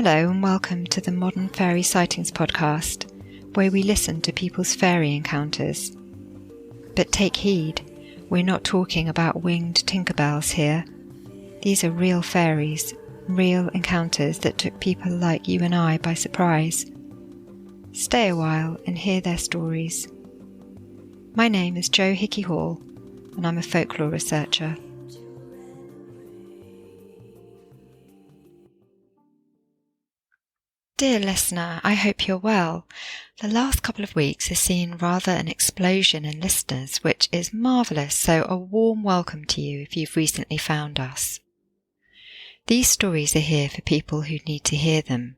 Hello and welcome to the Modern Fairy Sightings Podcast, where we listen to people's fairy encounters. But take heed, we're not talking about winged Tinkerbells here. These are real fairies, real encounters that took people like you and I by surprise. Stay a while and hear their stories. My name is Jo Hickey Hall, and I'm a folklore researcher. Dear listener, I hope you're well. The last couple of weeks has seen rather an explosion in listeners, which is marvellous, so a warm welcome to you if you've recently found us. These stories are here for people who need to hear them,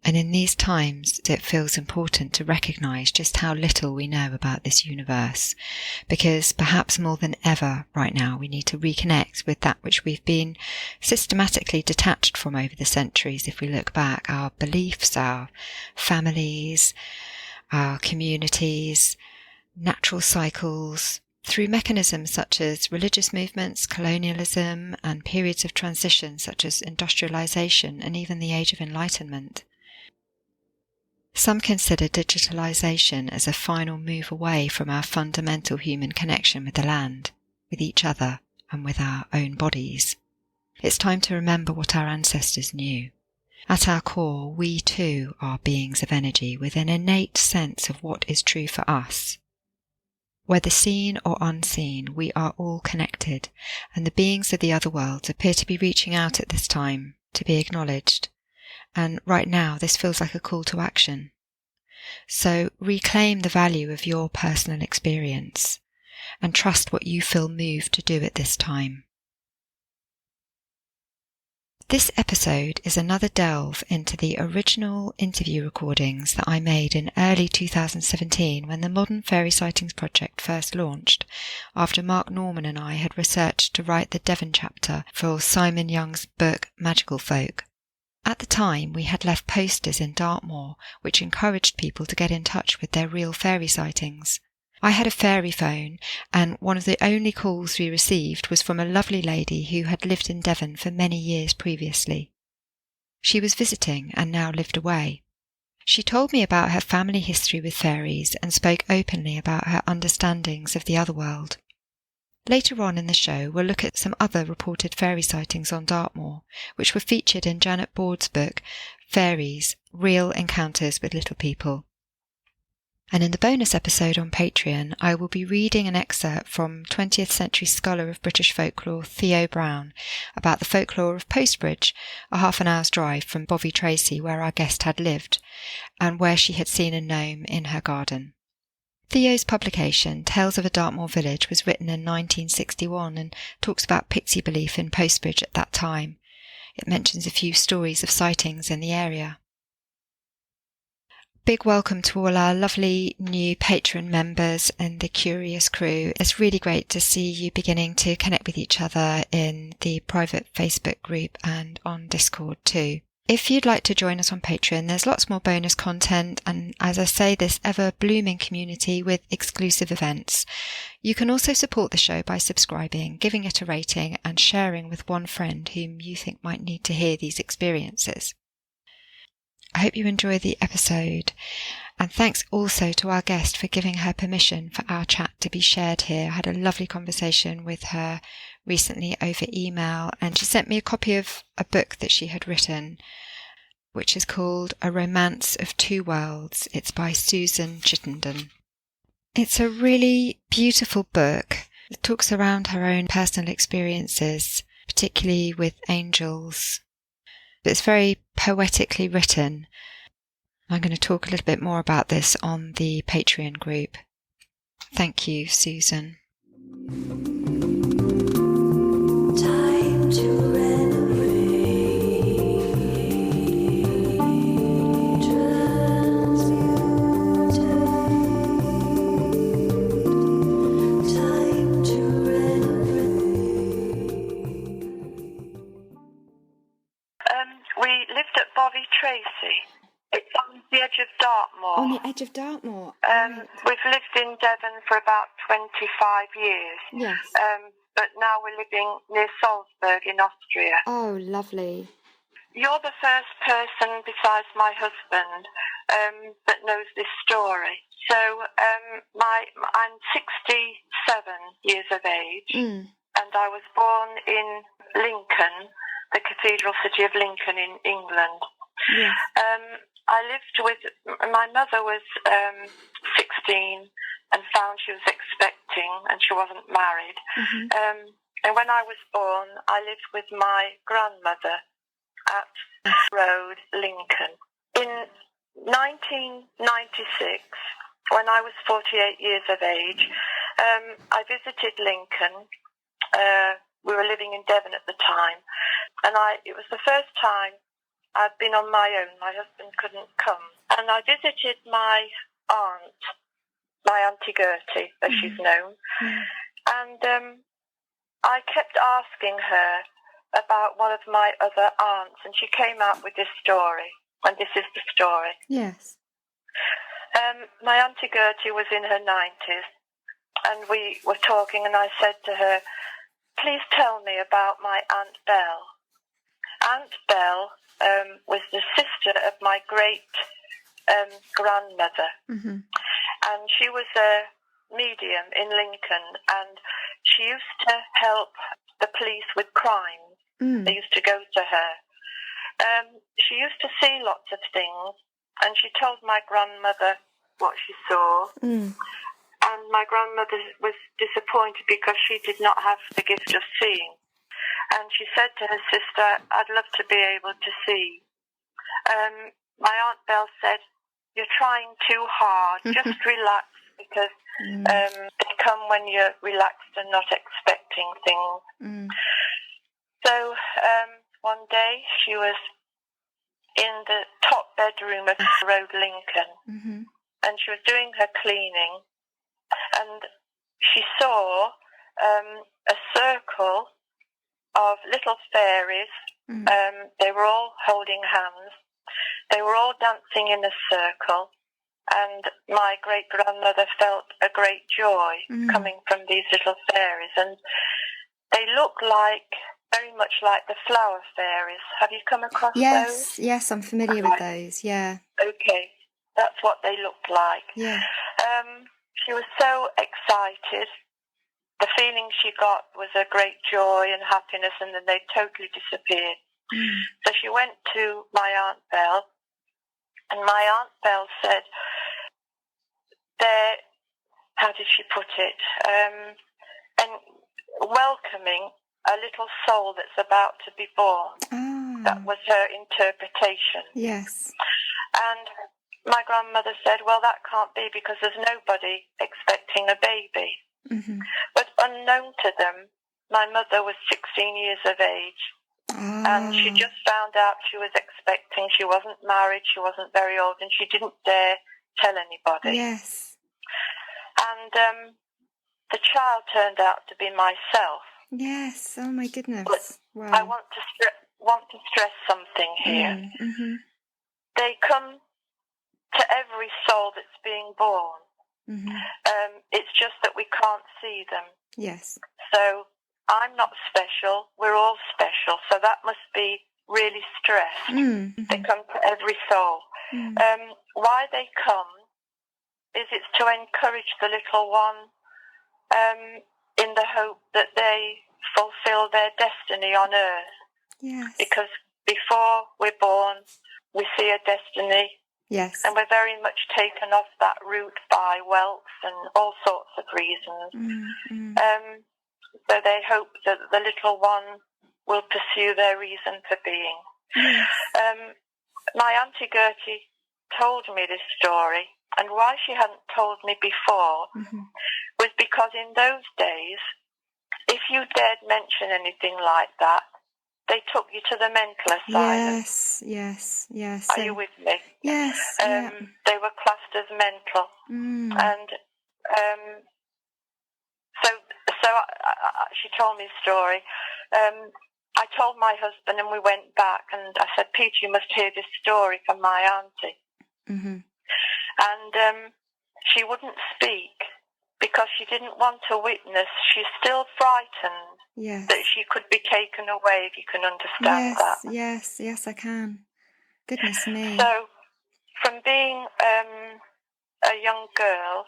and in these times it feels important to recognise just how little we know about this universe, because perhaps more than ever right now we need to reconnect with that which we've been systematically detached from over the centuries. If we look back, our beliefs, our families, our communities, natural cycles, through mechanisms such as religious movements, colonialism, and periods of transition such as industrialisation and even the Age of Enlightenment. Some consider digitalisation as a final move away from our fundamental human connection with the land, with each other, and with our own bodies. It's time to remember what our ancestors knew. At our core, we too are beings of energy with an innate sense of what is true for us. Whether seen or unseen, we are all connected, and the beings of the otherworld appear to be reaching out at this time to be acknowledged. And right now, this feels like a call to action. So reclaim the value of your personal experience and trust what you feel moved to do at this time. This episode is another delve into the original interview recordings that I made in early 2017 when the Modern Fairy Sightings Project first launched, after Mark Norman and I had researched to write the Devon chapter for Simon Young's book Magical Folk. At the time, we had left posters in Dartmoor which encouraged people to get in touch with their real fairy sightings. I had a fairy phone, and one of the only calls we received was from a lovely lady who had lived in Devon for many years previously. She was visiting and now lived away. She told me about her family history with fairies and spoke openly about her understandings of the otherworld. Later on in the show, we'll look at some other reported fairy sightings on Dartmoor, which were featured in Janet Board's book, Fairies, Real Encounters with Little People. And in the bonus episode on Patreon, I will be reading an excerpt from 20th century scholar of British folklore Theo Brown about the folklore of Postbridge, a half an hour's drive from Bovey Tracy, where our guest had lived, and where she had seen a gnome in her garden. Theo's publication, Tales of a Dartmoor Village, was written in 1961 and talks about pixie belief in Postbridge at that time. It mentions a few stories of sightings in the area. Big welcome to all our lovely new Patron members and the Curious crew. It's really great to see you beginning to connect with each other in the private Facebook group and on Discord too. If you'd like to join us on Patreon, there's lots more bonus content and, as I say, this ever-blooming community with exclusive events. You can also support the show by subscribing, giving it a rating and sharing with one friend whom you think might need to hear these experiences. I hope you enjoy the episode, and thanks also to our guest for giving her permission for our chat to be shared here. I had a lovely conversation with her recently over email, and she sent me a copy of a book that she had written, which is called A Romance of Two Worlds. It's by Susan Chittenden. It's a really beautiful book. It talks around her own personal experiences, particularly with angels. It's very poetically written. I'm going to talk a little bit more about this on the Patreon group. Thank you, Susan. Time to We lived at Bovey Tracy. It's on the edge of Dartmoor. On the edge of Dartmoor. Right. We've lived in Devon for about 25 years. Yes. But now we're living near Salzburg in Austria. Oh, lovely. you're the first person besides my husband that knows this story. So I'm 67 years of age, and I was born in Lincoln, the cathedral city of Lincoln in England. Yes. I lived with, my mother was 16 and found she was expecting and she wasn't married. And when I was born, I lived with my grandmother at Road, Lincoln. In 1996, when I was 48 years of age, I visited Lincoln. We were living in Devon at the time, and it was the first time I'd been on my own. My husband couldn't come. And I visited my aunt, my Auntie Gertie, as she's known. And I kept asking her about one of my other aunts, and she came out with this story. And this is the story. Yes. My Auntie Gertie was in her 90s, and we were talking, and I said to her, please tell me about my Aunt Belle. Aunt Belle was the sister of my great grandmother, and she was a medium in Lincoln, and she used to help the police with crimes. They used to go to her. She used to see lots of things, and she told my grandmother what she saw. And my grandmother was disappointed because she did not have the gift of seeing. And she said to her sister, I'd love to be able to see. My Aunt Belle said, you're trying too hard, just relax, because they come when you're relaxed and not expecting things. So one day she was in the top bedroom of Road, Lincoln, and she was doing her cleaning, and she saw a circle of little fairies. They were all holding hands. They were all dancing in a circle, and my great-grandmother felt a great joy coming from these little fairies, and they look very much like the flower fairies. Have you come across those? Yes, I'm familiar with those, yeah. Okay, that's what they looked like. Yeah. She was so excited. The feeling she got was a great joy and happiness, and then they totally disappeared. So she went to my Aunt Belle, and my Aunt Belle said, how did she put it? And welcoming a little soul that's about to be born. That was her interpretation. Yes. And my grandmother said, well, that can't be because there's nobody expecting a baby. But unknown to them, my mother was 16 years of age, and she just found out she was expecting. She wasn't married, she wasn't very old, and she didn't dare tell anybody. Yes. And the child turned out to be myself. Yes. Oh my goodness. But wow. I want to stress something here. They come to every soul that's being born. It's just that we can't see them. Yes. So I'm not special. We're all special. So that must be really stressed. They come to every soul. Why they come is it's to encourage the little one in the hope that they fulfill their destiny on earth. Yes. Because before we're born, we see a destiny. Yes. And we're very much taken off that route by wealth and all sorts of reasons. So they hope that the little one will pursue their reason for being. Yes. My Auntie Gertie told me this story, and why she hadn't told me before was because in those days, if you dared mention anything like that, they took you to the mental asylum. Yes. Are you with me? Yes. They were classed as mental. And so she told me a story. I told my husband, and we went back, and I said, Peter, you must hear this story from my auntie. And she wouldn't speak because she didn't want to witness. She's still frightened that she could be taken away, if you can understand that. Yes, I can. Goodness me. So, from being a young girl,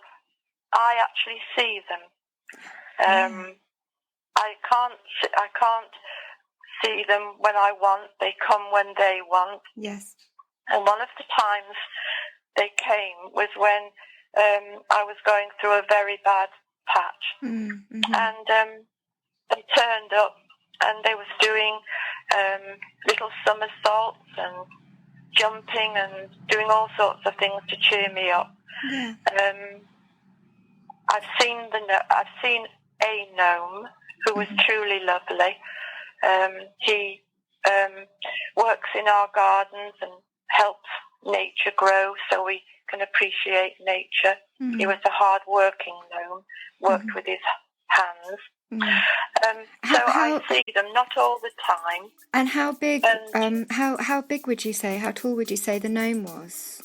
I actually see them. I can't see them when I want. They come when they want. Yes. And one of the times they came was when I was going through a very bad patch. Mm-hmm. And they turned up and they was doing little somersaults and jumping and doing all sorts of things to cheer me up. Yeah. I've seen a gnome who was truly lovely. He works in our gardens and helps nature grow so we can appreciate nature. Mm-hmm. He was a hard-working gnome, worked with his hands. Mm-hmm. I see them, not all the time. And how big? How big would you say? How tall would you say the gnome was?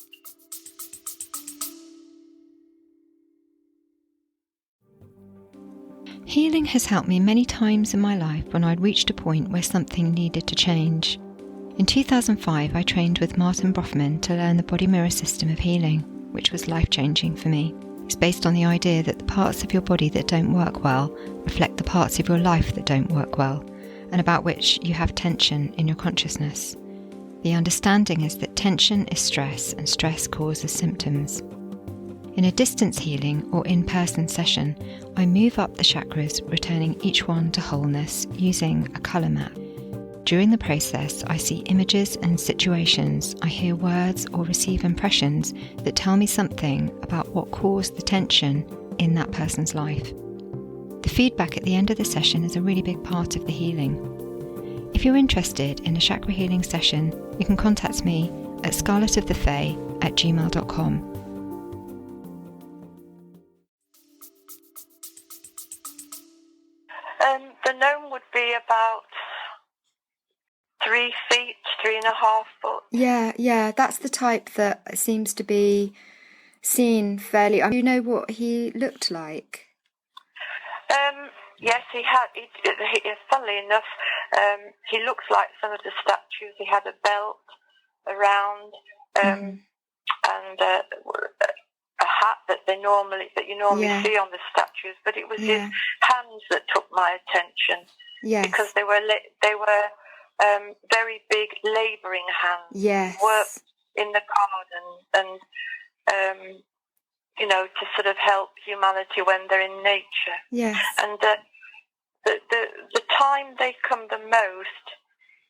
Healing has helped me many times in my life when I'd reached a point where something needed to change. In 2005, I trained with Martin Brofman to learn the body mirror system of healing, which was life-changing for me. It's based on the idea that the parts of your body that don't work well reflect the parts of your life that don't work well, and about which you have tension in your consciousness. The understanding is that tension is stress, and stress causes symptoms. In a distance healing or in-person session, I move up the chakras, returning each one to wholeness using a colour map. During the process, I see images and situations, I hear words or receive impressions that tell me something about what caused the tension in that person's life. The feedback at the end of the session is a really big part of the healing. If you're interested in a chakra healing session, you can contact me at scarletofthefay@gmail.com. The gnome would be about 3 feet, 3.5 foot. Yeah, that's the type that seems to be seen fairly. Do you know what he looked like? Yes, he had. Funnily enough, he looks like some of the statues. He had a belt around and a hat that you normally see on the statues. But it was his hands that took my attention. Yes. Because they were very big labouring hands. Yes. Worked in the garden and to sort of help humanity when they're in nature. Yes. And the time they come the most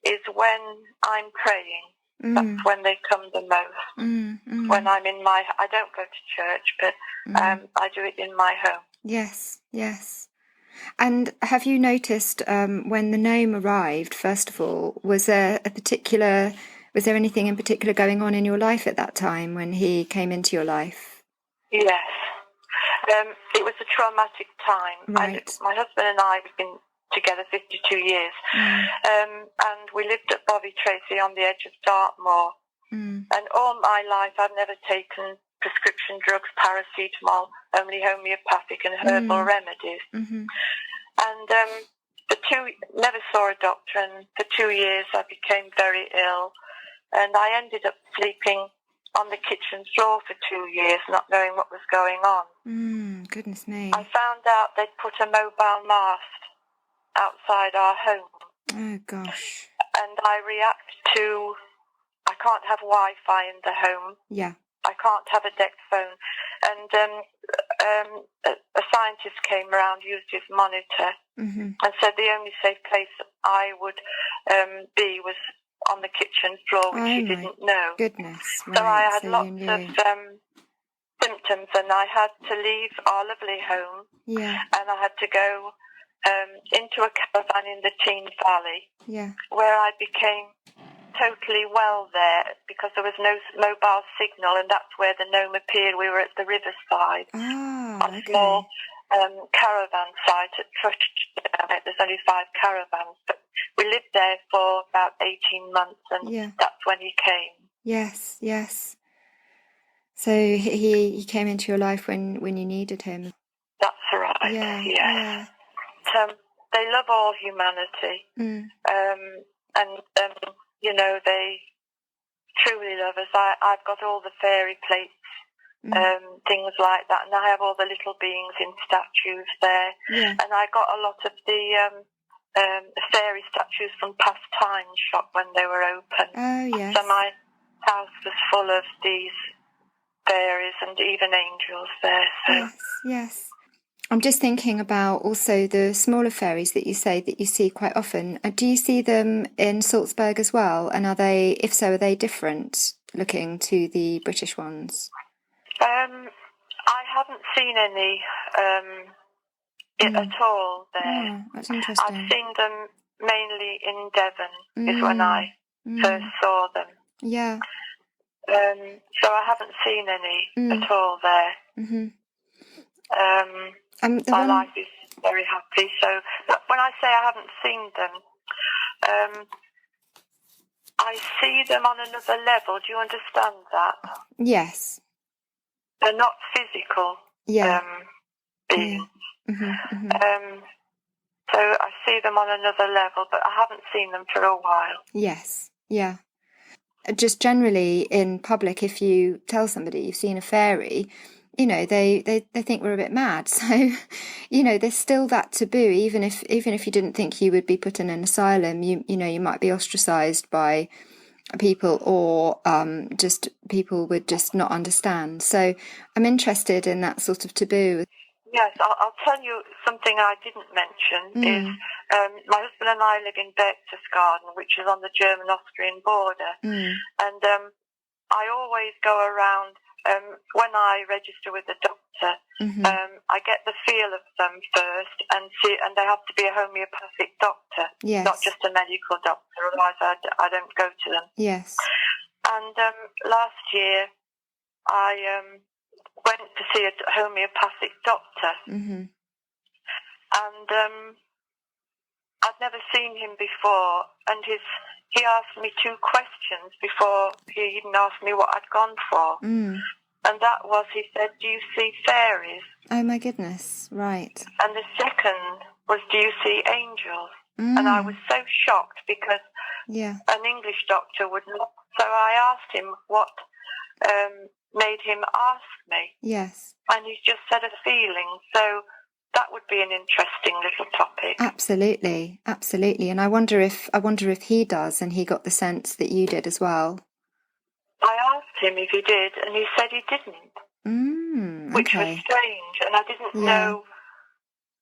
is when I'm praying. That's when they come the most. When I'm in I don't go to church, but I do it in my home. Yes. And have you noticed when the gnome arrived, first of all, was there anything in particular going on in your life at that time when he came into your life? Yes. It was a traumatic time. Right. My husband and I have been together 52 years. And we lived at Bobby Tracy on the edge of Dartmoor. And all my life I've never taken prescription drugs, paracetamol, only homeopathic and herbal remedies. And never saw a doctor, and for 2 years I became very ill, and I ended up sleeping on the kitchen floor for 2 years, not knowing what was going on. Goodness me. I found out they'd put a mobile mast outside our home. Oh, gosh. And I can't have Wi-Fi in the home. Yeah. I can't have a decked phone. And a scientist came around, used his monitor, and said the only safe place I would be was on the kitchen floor, which he didn't know. Goodness. Right. So I had lots of symptoms, and I had to leave our lovely home. Yeah. And I had to go into a caravan in the Team Valley. Yeah. Where I became totally well there because there was no mobile signal, and that's where the gnome appeared. We were at the riverside on a small caravan site at Trush. There's only 5 caravans, but we lived there for about 18 months, and that's when he came. Yes. So he came into your life when you needed him. That's right. Yeah. They love all humanity, and you know, they truly love us. I've got all the fairy plates, things like that, and I have all the little beings in statues there. Yeah. And I got a lot of the fairy statues from Past Times shop when they were open. Oh, yes. So my house was full of these fairies and even angels there. So. Yes. I'm just thinking about also the smaller fairies that you say that you see quite often. Do you see them in Salzburg as well? And if so, are they different looking to the British ones? I haven't seen any at all there. Oh, that's interesting. I've seen them mainly in Devon, is when I first saw them. Yeah. So I haven't seen any at all there. My life is very happy. So when I say I haven't seen them, I see them on another level. Do you understand that? Yes. They're not physical beings. So I see them on another level, but I haven't seen them for a while. Yes. Yeah. Just generally in public, if you tell somebody you've seen a fairy, you know, they think we're a bit mad. So, you know, there's still that taboo. Even if you didn't think you would be put in an asylum, you know, you might be ostracized by people, or just people would just not understand. So I'm interested in that sort of taboo. Yes, I'll tell you something I didn't mention is my husband and I live in Berchtesgaden, which is on the German-Austrian border, and I always go around. When I register with the doctor, I get the feel of them first and see, and they have to be a homeopathic doctor, not just a medical doctor, otherwise I don't go to them. Yes. And last year I went to see a homeopathic doctor, and I'd never seen him before, and he asked me 2 questions before he even asked me what I'd gone for. And that was, he said, do you see fairies? Oh, my goodness, right. And the second was, do you see angels? And I was so shocked because an English doctor would not. So I asked him what made him ask me. Yes. And he's just said a feeling. So that would be an interesting little topic. Absolutely, absolutely. And I wonder if he does, and he got the sense that you did as well. I asked him if he did, and he said he didn't, which was strange, and I didn't know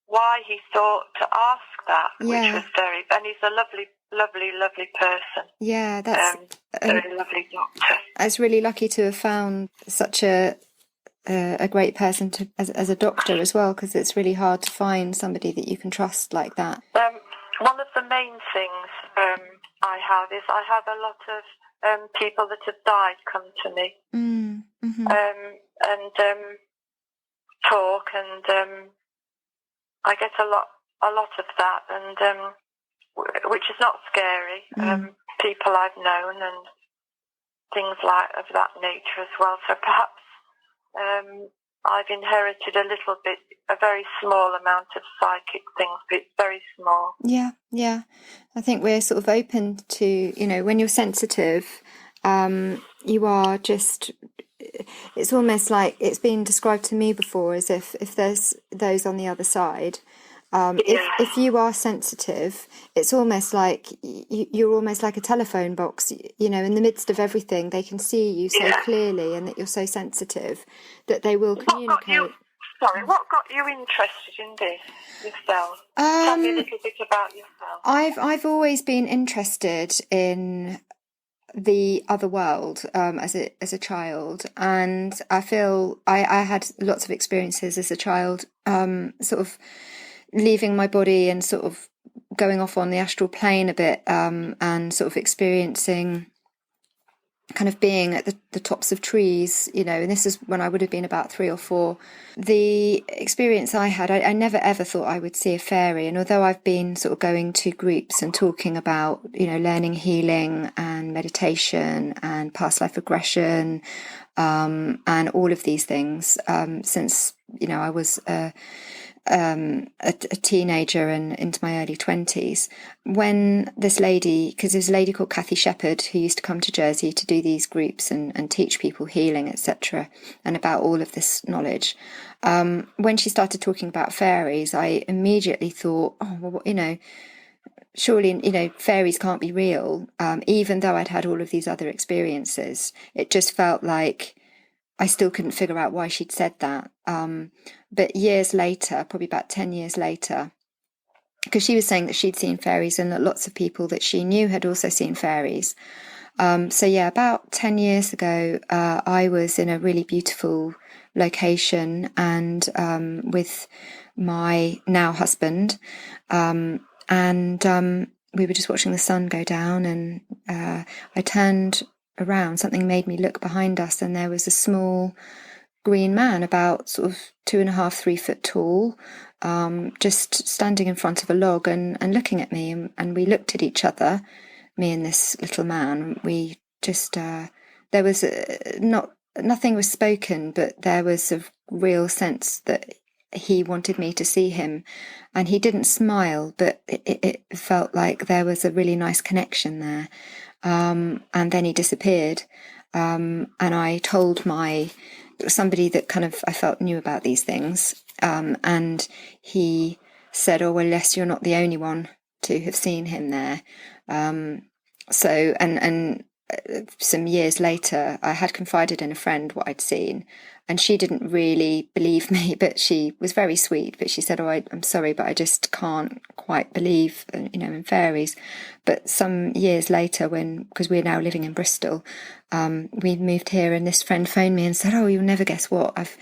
why he thought to ask that, which was and he's a lovely, lovely, lovely person. Yeah, that's very lovely doctor. I was really lucky to have found such a great person as a doctor as well, because it's really hard to find somebody that you can trust like that. One of the main things I have a lot of people that have died come to me and talk, and I get a lot of that, and which is not scary. People I've known and things like of that nature as well. So perhaps I've inherited a little bit, a very small amount of psychic things, but it's very small. Yeah. I think we're sort of open to, you know, when you're sensitive, you are just, it's almost like it's been described to me before as if there's those on the other side. If you are sensitive, it's almost like you're almost like a telephone box, you know, in the midst of everything, they can see you so clearly, and that you're so sensitive that they will communicate. What got you interested in this yourself? Tell me a little bit about yourself. I've always been interested in the other world as a child, and I feel I had lots of experiences as a child, sort of leaving my body and sort of going off on the astral plane a bit, and sort of experiencing kind of being at the tops of trees, you know, and this is when I would have been about 3 or 4. The experience I had, I never ever thought I would see a fairy. And although I've been sort of going to groups and talking about, you know, learning healing and meditation and past life regression, and all of these things since, I was a teenager and into my early 20s. When this lady, because there's a lady called Kathy Shepherd who used to come to Jersey to do these groups and teach people healing, etc., and about all of this knowledge. When she started talking about fairies, I immediately thought, oh, well, surely, fairies can't be real. Even though I'd had all of these other experiences, it just felt like I still couldn't figure out why she'd said that. But years later, probably about 10 years later, because she was saying that she'd seen fairies and that lots of people that she knew had also seen fairies. About 10 years ago, I was in a really beautiful location and with my now husband, and we were just watching the sun go down, and I turned around. Something made me look behind us, and there was a small green man, about sort of 2.5, 3 foot tall, just standing in front of a log and looking at me. And we looked at each other, me and this little man. We just there was nothing was spoken, but there was a real sense that he wanted me to see him, and he didn't smile, but it felt like there was a really nice connection there. And then he disappeared, and I told somebody that kind of I felt knew about these things, and he said, oh, well, Les, you're not the only one to have seen him there. So some years later, I had confided in a friend what I'd seen, and she didn't really believe me, but she was very sweet. But she said, oh, I'm sorry, but I just can't quite believe, in fairies. But some years later, because we're now living in Bristol, we moved here, and this friend phoned me and said, oh, you'll never guess what, I've,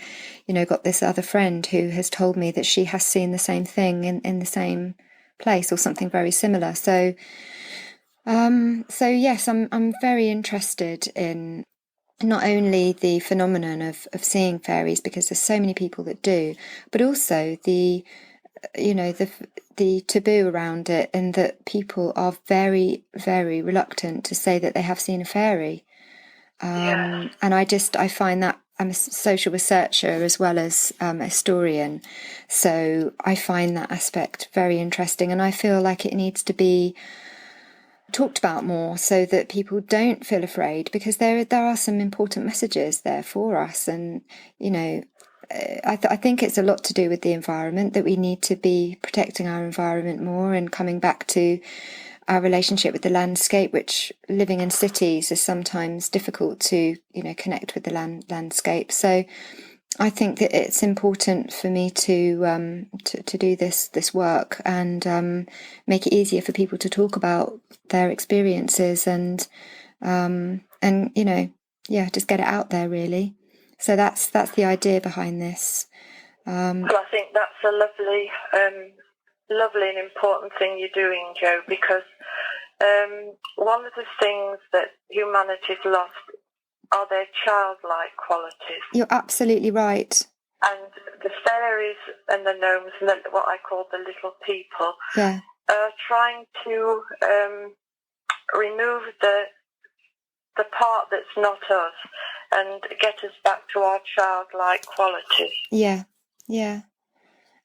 got this other friend who has told me that she has seen the same thing in the same place or something very similar. So yes, I'm very interested in not only the phenomenon of seeing fairies, because there's so many people that do, but also the taboo around it, and that people are very, very reluctant to say that they have seen a fairy. And I find that I'm a social researcher as well as a historian, so I find that aspect very interesting, and I feel like it needs to be talked about more so that people don't feel afraid, because there are some important messages there for us. And I think it's a lot to do with the environment, that we need to be protecting our environment more and coming back to our relationship with the landscape, which living in cities is sometimes difficult to connect with the landscape. So I think that it's important for me to do this work and make it easier for people to talk about their experiences and just get it out there, really. So that's the idea behind this. Well, I think that's a lovely and important thing you're doing, Jo, because one of the things that humanity's lost are their childlike qualities. You're absolutely right. And the fairies and the gnomes, and what I call the little people, are trying to remove the part that's not us and get us back to our childlike qualities. Yeah.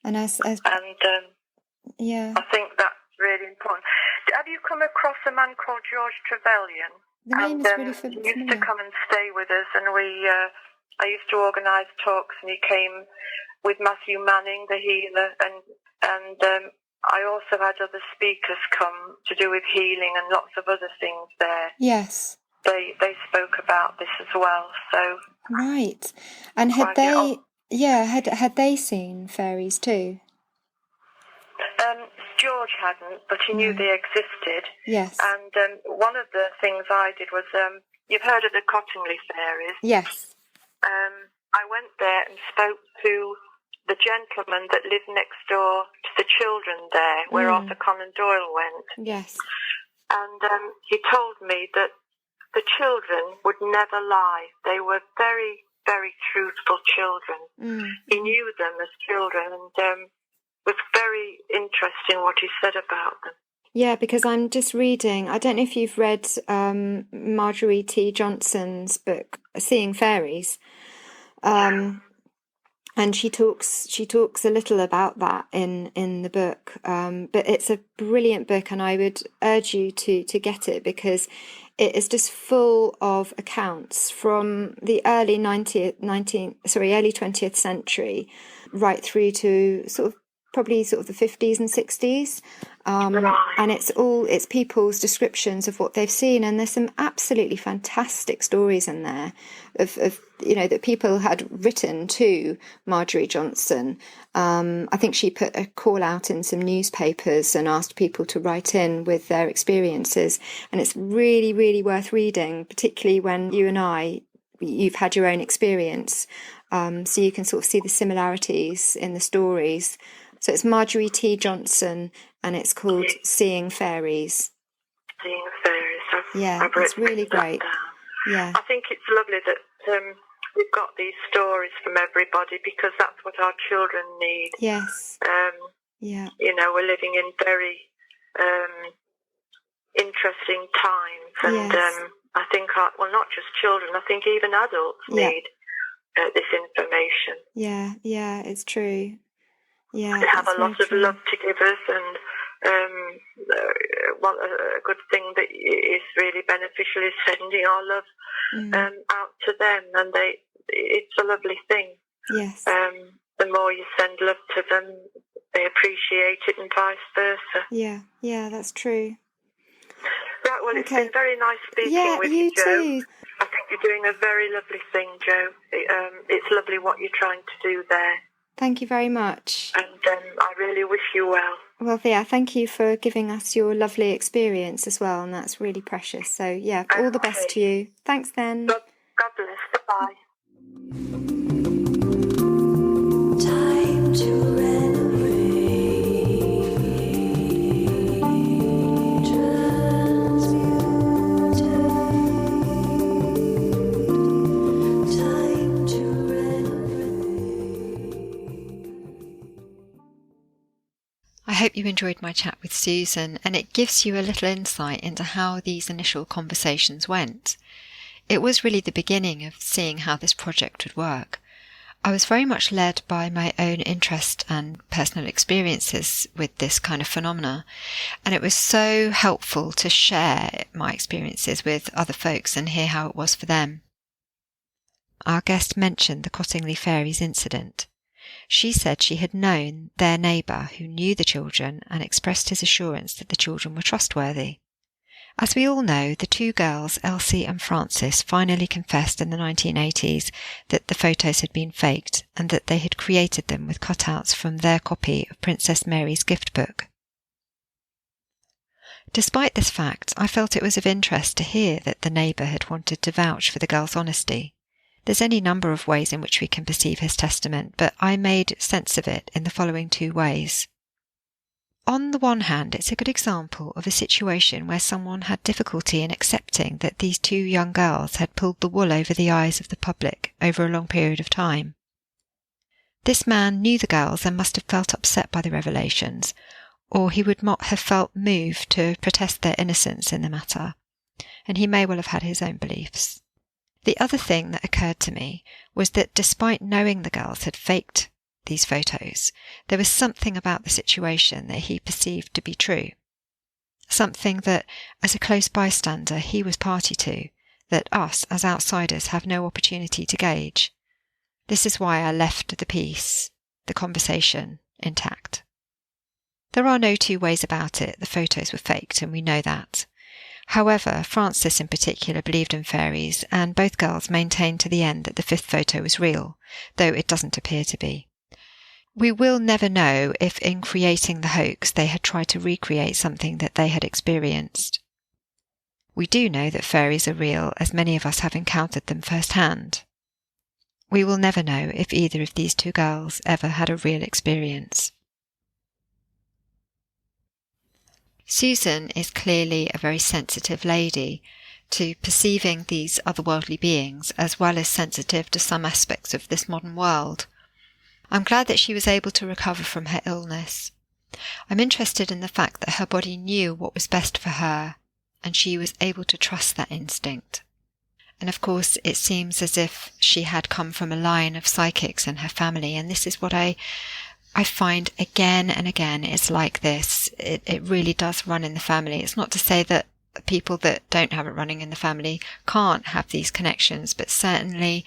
And I think that's really important. Have you come across a man called George Trevelyan? The name is really familiar. He used to come and stay with us, and I used to organise talks, and he came with Matthew Manning, the healer, and I also had other speakers come to do with healing and lots of other things there. Yes. They spoke about this as well. So right. And had they seen fairies too? George hadn't, but he knew they existed. Yes. And one of the things I did was, you've heard of the Cottingley fairies? Yes. I went there and spoke to the gentleman that lived next door to the children there, where Arthur Conan Doyle went. Yes. And he told me that the children would never lie. They were very, very truthful children. He knew them as children, and was very interesting what he said about them. Yeah, because I'm just reading, I don't know if you've read Marjorie T. Johnson's book, Seeing Fairies. And she talks a little about that in the book. But it's a brilliant book, and I would urge you to get it, because it is just full of accounts from the early 20th century right through to probably the 50s and 60s. And it's people's descriptions of what they've seen, and there's some absolutely fantastic stories in there of that people had written to Marjorie Johnson. I think she put a call out in some newspapers and asked people to write in with their experiences, and it's really, really worth reading, particularly when you've had your own experience, so you can sort of see the similarities in the stories. So it's Marjorie T. Johnson, and it's called Seeing Fairies. Seeing Fairies. It's really great. Yeah, I think it's lovely that we've got these stories from everybody, because that's what our children need. Yes. We're living in very interesting times, and I think not just children. I think even adults need this information. Yeah, it's true. Yeah, they have a lot of love to give us, and a good thing that is really beneficial is sending our love out to them, and it's a lovely thing. Yes. The more you send love to them, they appreciate it, and vice versa. Yeah, that's true. Right, well, it's been very nice speaking with you, Jo. Too. I think you're doing a very lovely thing, Jo. It's lovely what you're trying to do there. Thank you very much. And I really wish you well. Well, thank you for giving us your lovely experience as well, and that's really precious. So, all the best to you. Thanks then. God bless. Bye-bye. Time to I hope you enjoyed my chat with Susan, and it gives you a little insight into how these initial conversations went. It was really the beginning of seeing how this project would work. I was very much led by my own interest and personal experiences with this kind of phenomena, and it was so helpful to share my experiences with other folks and hear how it was for them. Our guest mentioned the Cottingley Fairies incident. She said she had known their neighbour who knew the children and expressed his assurance that the children were trustworthy. As we all know, the two girls, Elsie and Frances, finally confessed in the 1980s that the photos had been faked and that they had created them with cutouts from their copy of Princess Mary's gift book. Despite this fact, I felt it was of interest to hear that the neighbour had wanted to vouch for the girls' honesty. There's any number of ways in which we can perceive his testament, but I made sense of it in the following two ways. On the one hand, it's a good example of a situation where someone had difficulty in accepting that these two young girls had pulled the wool over the eyes of the public over a long period of time. This man knew the girls and must have felt upset by the revelations, or he would not have felt moved to protest their innocence in the matter, and he may well have had his own beliefs. The other thing that occurred to me was that despite knowing the girls had faked these photos, there was something about the situation that he perceived to be true. Something that, as a close bystander, he was party to, that us, as outsiders, have no opportunity to gauge. This is why I left the conversation, intact. There are no two ways about it. The photos were faked, and we know that. However, Frances in particular believed in fairies, and both girls maintained to the end that the fifth photo was real, though it doesn't appear to be. We will never know if in creating the hoax they had tried to recreate something that they had experienced. We do know that fairies are real, as many of us have encountered them firsthand. We will never know if either of these two girls ever had a real experience. Susan is clearly a very sensitive lady to perceiving these otherworldly beings, as well as sensitive to some aspects of this modern world. I'm glad that she was able to recover from her illness. I'm interested in the fact that her body knew what was best for her, and she was able to trust that instinct. And of course, it seems as if she had come from a line of psychics in her family, and this is what I find again and again. It's like this. It really does run in the family. It's not to say that people that don't have it running in the family can't have these connections, but certainly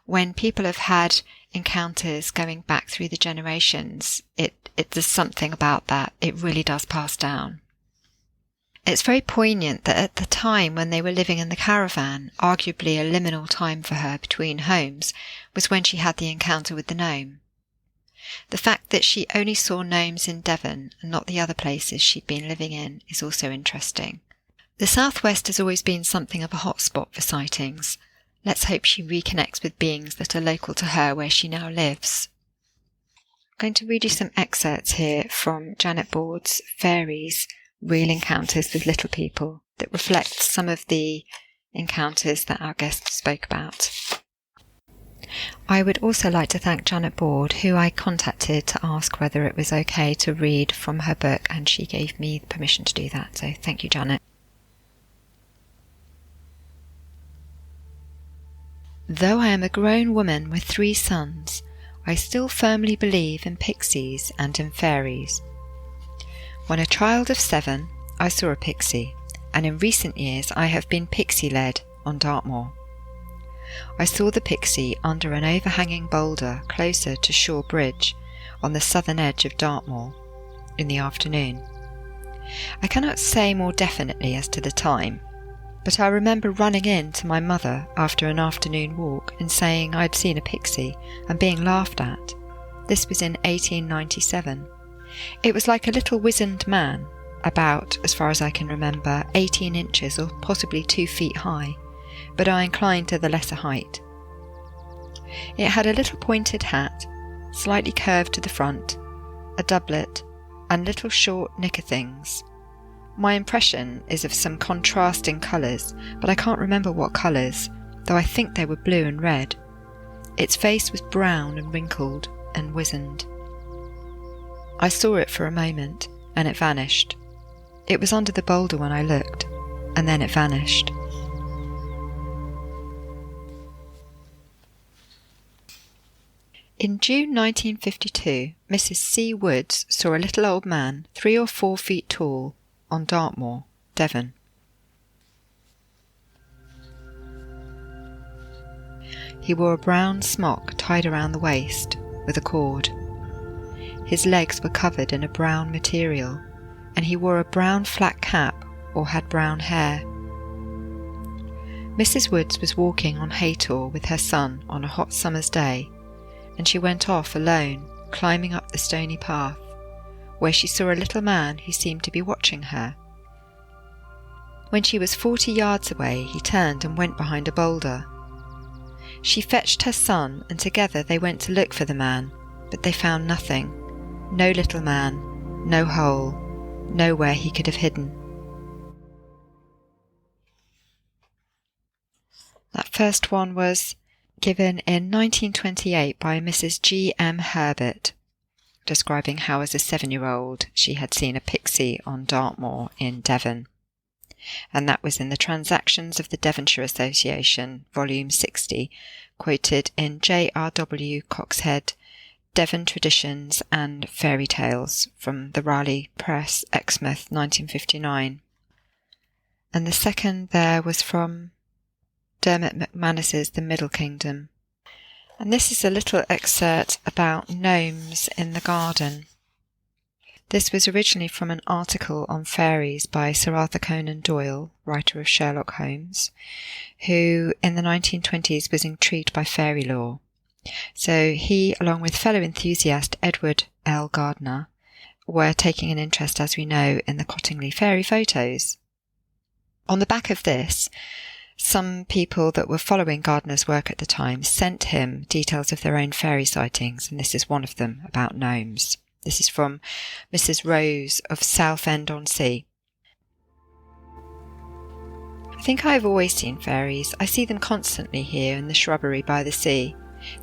when people have had encounters going back through the generations, there's something about that. It really does pass down. It's very poignant that at the time when they were living in the caravan, arguably a liminal time for her between homes, was when she had the encounter with the gnome. The fact that she only saw gnomes in Devon and not the other places she'd been living in is also interesting. The southwest has always been something of a hotspot for sightings. Let's hope she reconnects with beings that are local to her where she now lives. I'm going to read you some excerpts here from Janet Board's Fairies, Real Encounters with Little People, that reflect some of the encounters that our guest spoke about. I would also like to thank Janet Board, who I contacted to ask whether it was okay to read from her book, and she gave me permission to do that, so thank you, Janet. Though I am a grown woman with 3 sons, I still firmly believe in pixies and in fairies. When a child of 7, I saw a pixie, and in recent years I have been pixie-led on Dartmoor. I saw the pixie under an overhanging boulder closer to Shore Bridge on the southern edge of Dartmoor in the afternoon. I cannot say more definitely as to the time, but I remember running in to my mother after an afternoon walk and saying I'd seen a pixie and being laughed at. This was in 1897. It was like a little wizened man, about, as far as I can remember, 18 inches or possibly 2 feet high, but I inclined to the lesser height. It had a little pointed hat, slightly curved to the front, a doublet, and little short knicker things. My impression is of some contrasting colours, but I can't remember what colours, though I think they were blue and red. Its face was brown and wrinkled and wizened. I saw it for a moment, and it vanished. It was under the boulder when I looked, and then it vanished. In June 1952, Mrs. C. Woods saw a little old man, 3 or 4 feet tall, on Dartmoor, Devon. He wore a brown smock tied around the waist with a cord. His legs were covered in a brown material, and he wore a brown flat cap or had brown hair. Mrs. Woods was walking on Haytor with her son on a hot summer's day, and she went off alone, climbing up the stony path, where she saw a little man who seemed to be watching her. When she was 40 yards away, he turned and went behind a boulder. She fetched her son, and together they went to look for the man, but they found nothing. No little man, no hole, nowhere he could have hidden. That first one was given in 1928 by Mrs. G. M. Herbert, describing how as a 7-year-old she had seen a pixie on Dartmoor in Devon. And that was in the Transactions of the Devonshire Association, Volume 60, quoted in J.R.W. Coxhead, Devon Traditions and Fairy Tales, from the Raleigh Press, Exmouth, 1959. And the second there was from Dermot McManus's The Middle Kingdom. And this is a little excerpt about gnomes in the garden. This was originally from an article on fairies by Sir Arthur Conan Doyle, writer of Sherlock Holmes, who in the 1920s was intrigued by fairy lore. So he, along with fellow enthusiast Edward L. Gardner, were taking an interest, as we know, in the Cottingley fairy photos. On the back of this, some people that were following Gardner's work at the time sent him details of their own fairy sightings, and this is one of them about gnomes. This is from Mrs. Rose of Southend-on-Sea. I think I have always seen fairies. I see them constantly here in the shrubbery by the sea.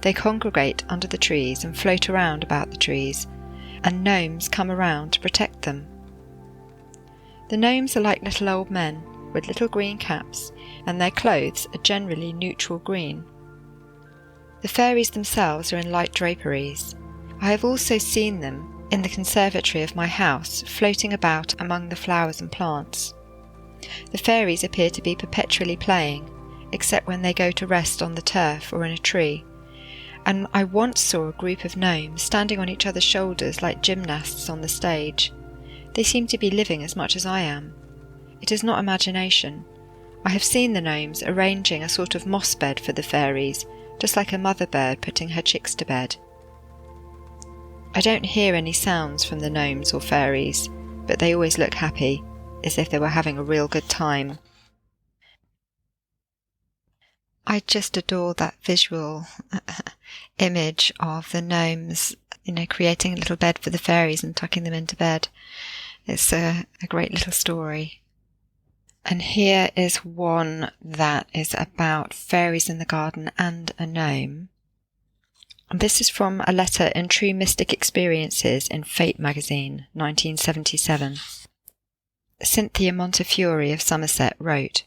They congregate under the trees and float around about the trees. and gnomes come around to protect them. The gnomes are like little old men with little green caps, and their clothes are generally neutral green. The fairies themselves are in light draperies. I have also seen them in the conservatory of my house, floating about among the flowers and plants. The fairies appear to be perpetually playing, except when they go to rest on the turf or in a tree, and I once saw a group of gnomes standing on each other's shoulders like gymnasts on the stage. They seem to be living as much as I am. It is not imagination. I have seen the gnomes arranging a sort of moss bed for the fairies, just like a mother bird putting her chicks to bed. I don't hear any sounds from the gnomes or fairies, but they always look happy, as if they were having a real good time. I just adore that visual image of the gnomes, creating a little bed for the fairies and tucking them into bed. It's a great little story. And here is one that is about fairies in the garden and a gnome. And this is from a letter in True Mystic Experiences in Fate magazine, 1977. Cynthia Montefiore of Somerset wrote,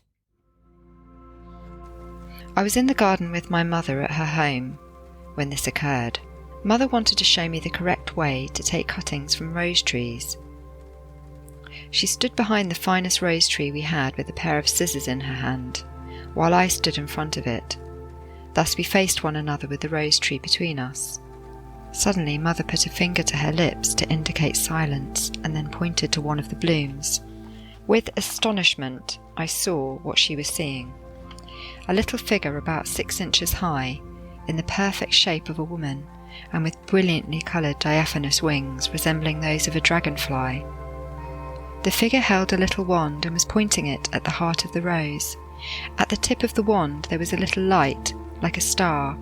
I was in the garden with my mother at her home when this occurred. Mother wanted to show me the correct way to take cuttings from rose trees. She stood behind the finest rose tree we had with a pair of scissors in her hand, while I stood in front of it. Thus we faced one another with the rose tree between us. Suddenly Mother put a finger to her lips to indicate silence and then pointed to one of the blooms. With astonishment I saw what she was seeing. A little figure about 6 inches high, in the perfect shape of a woman, and with brilliantly coloured diaphanous wings resembling those of a dragonfly. The figure held a little wand and was pointing it at the heart of the rose. At the tip of the wand there was a little light, like a star.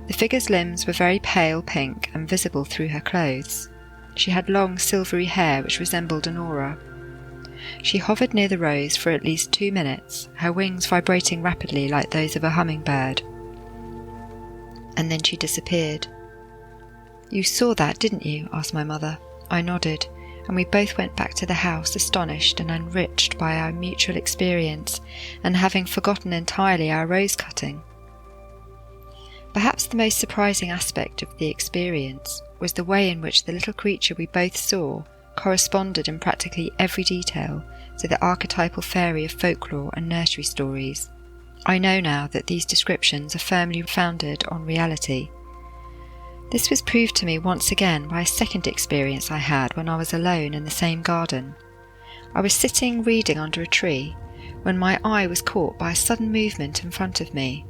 The figure's limbs were very pale pink and visible through her clothes. She had long silvery hair which resembled an aura. She hovered near the rose for at least 2 minutes, her wings vibrating rapidly like those of a hummingbird. And then she disappeared. You saw that, didn't you? Asked my mother. I nodded, and we both went back to the house astonished and enriched by our mutual experience, and having forgotten entirely our rose cutting. Perhaps the most surprising aspect of the experience was the way in which the little creature we both saw corresponded in practically every detail to the archetypal fairy of folklore and nursery stories. I know now that these descriptions are firmly founded on reality. This was proved to me once again by a second experience I had when I was alone in the same garden. I was sitting reading under a tree when my eye was caught by a sudden movement in front of me.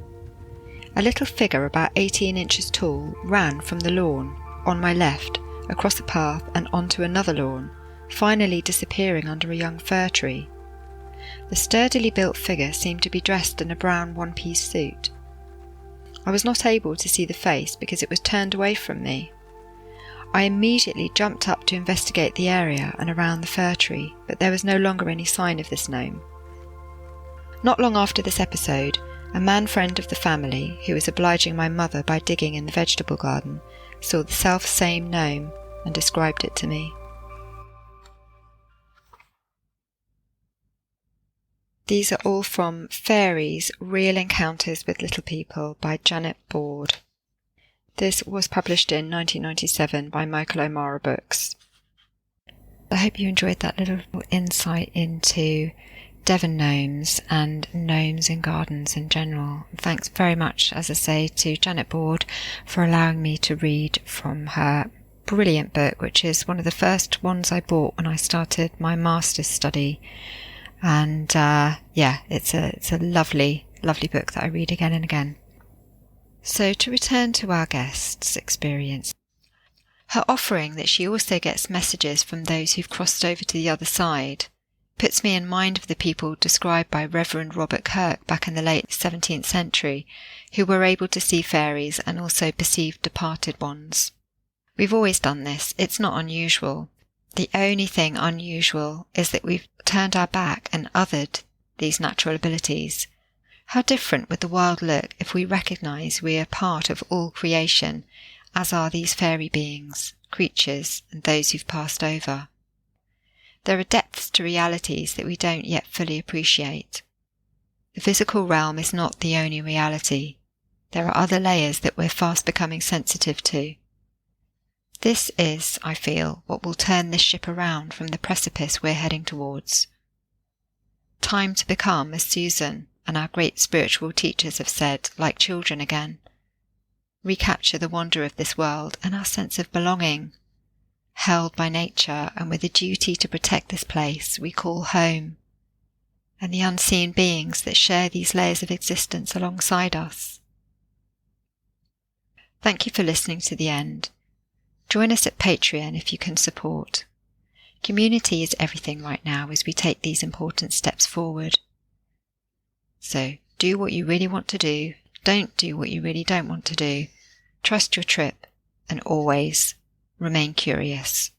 A little figure about 18 inches tall ran from the lawn, on my left, across a path and onto another lawn, finally disappearing under a young fir tree. The sturdily built figure seemed to be dressed in a brown one-piece suit. I was not able to see the face because it was turned away from me. I immediately jumped up to investigate the area and around the fir tree, but there was no longer any sign of this gnome. Not long after this episode, a man friend of the family, who was obliging my mother by digging in the vegetable garden, saw the self-same gnome and described it to me. These are all from Fairies, Real Encounters with Little People by Janet Board. This was published in 1997 by Michael O'Mara Books. I hope you enjoyed that little insight into Devon gnomes and gnomes in gardens in general. Thanks very much, as I say, to Janet Board for allowing me to read from her brilliant book, which is one of the first ones I bought when I started my master's study. And it's a lovely, lovely book that I read again and again. So to return to our guest's experience, her offering that she also gets messages from those who've crossed over to the other side puts me in mind of the people described by Reverend Robert Kirk back in the late 17th century, who were able to see fairies and also perceive departed ones. We've always done this. It's not unusual. The only thing unusual is that we've turned our back and othered these natural abilities. How different would the world look if we recognise we are part of all creation, as are these fairy beings, creatures, and those who've passed over. There are depths to realities that we don't yet fully appreciate. The physical realm is not the only reality. There are other layers that we're fast becoming sensitive to. This is, I feel, what will turn this ship around from the precipice we're heading towards. Time to become, as Susan and our great spiritual teachers have said, like children again. Recapture the wonder of this world and our sense of belonging, held by nature and with a duty to protect this place we call home, and the unseen beings that share these layers of existence alongside us. Thank you for listening to the end. Join us at Patreon if you can support. Community is everything right now as we take these important steps forward. So, do what you really want to do, don't do what you really don't want to do, trust your trip, and always remain curious.